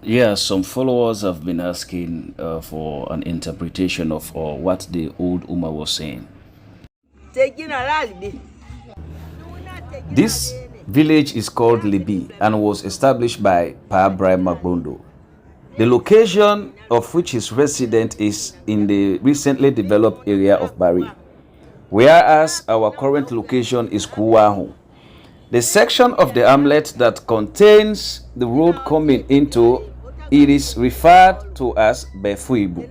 Yeah, some followers have been asking for an interpretation of what the old Uma was saying. This village is called Libbi and was established by Pa Brima Gbondo. The location of which his resident is in the recently developed area of Bari, whereas our current location is Kuwanhun. The section of the hamlet that contains the road coming into it is referred to as Befu-Bu,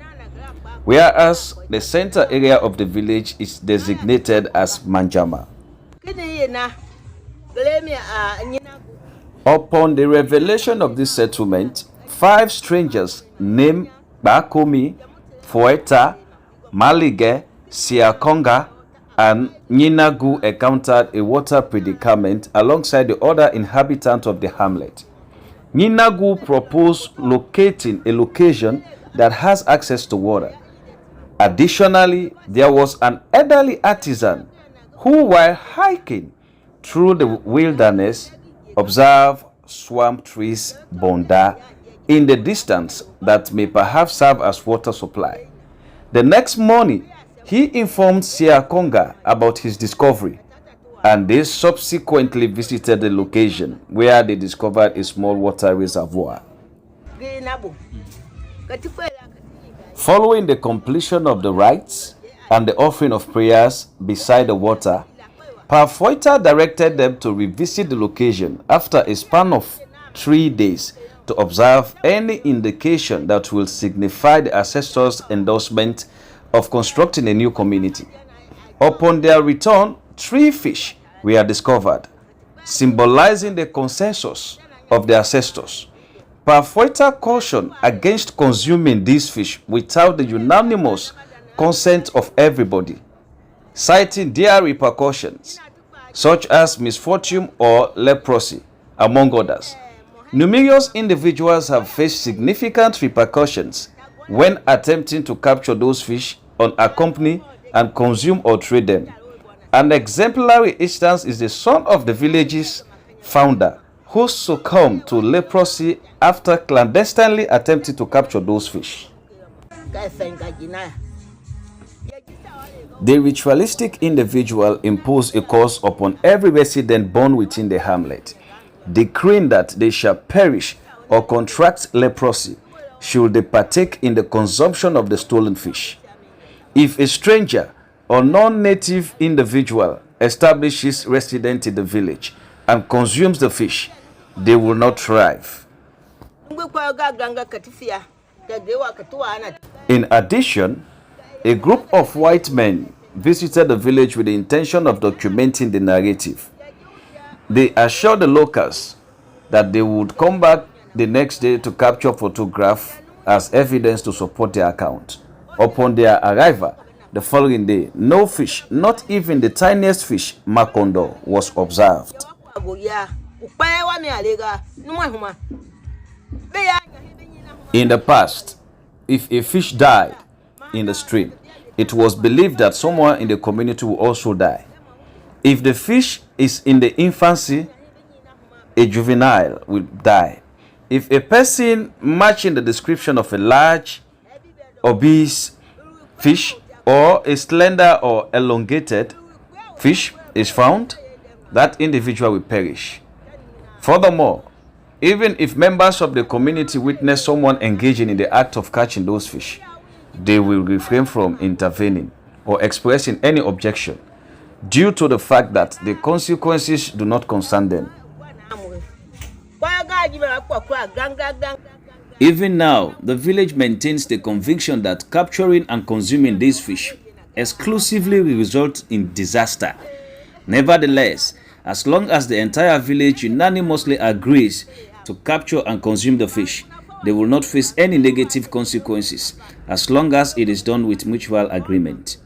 whereas the center area of the village is designated as Majama. Upon the revelation of this settlement, 5 strangers named Kpacomi, Foita, Malegeh, Sia Konga, and Nyinagu encountered a water predicament alongside the other inhabitants of the hamlet. Nyinagu proposed locating a location that has access to water. Additionally, there was an elderly artisan who, while hiking through the wilderness, observed swamp trees Bondaa in the distance that may perhaps serve as water supply. The next morning, he informed Sia Konga about his discovery, and they subsequently visited the location where they discovered a small water reservoir. Following the completion of the rites and the offering of prayers beside the water, Pa Foita directed them to revisit the location after a span of 3 days to observe any indication that will signify the ancestors' endorsement of constructing a new community. Upon their return, 3 fish were discovered, symbolizing the consensus of the ancestors. Pa Foita cautioned against consuming these fish without the unanimous consent of everybody, citing their repercussions, such as misfortune or leprosy, among others. Numerous individuals have faced significant repercussions when attempting to capture those fish unaccompanied and consume or trade them. An exemplary instance is the son of the village's founder, who succumbed to leprosy after clandestinely attempting to capture those fish. The ritualistic individual imposed a curse upon every resident born within the hamlet, decreeing that they shall perish or contract leprosy should they partake in the consumption of the stolen fish. If a stranger or non-native individual establishes residence in the village and consumes the fish, they will not thrive. In addition, a group of white men visited the village with the intention of documenting the narrative. They assured the locals that they would come back the next day to capture photographs as evidence to support their account. Upon their arrival the following day, no fish, not even the tiniest fish, makondo, was observed. In the past, if a fish died in the stream, it was believed that someone in the community will also die. If the fish is in the infancy, a juvenile will die. If a person matching the description of a large, obese fish or a slender or elongated fish is found, that individual will perish. Furthermore, even if members of the community witness someone engaging in the act of catching those fish, they will refrain from intervening or expressing any objection due to the fact that the consequences do not concern them. Even now, the village maintains the conviction that capturing and consuming these fish exclusively will result in disaster. Nevertheless, as long as the entire village unanimously agrees to capture and consume the fish, they will not face any negative consequences as long as it is done with mutual agreement.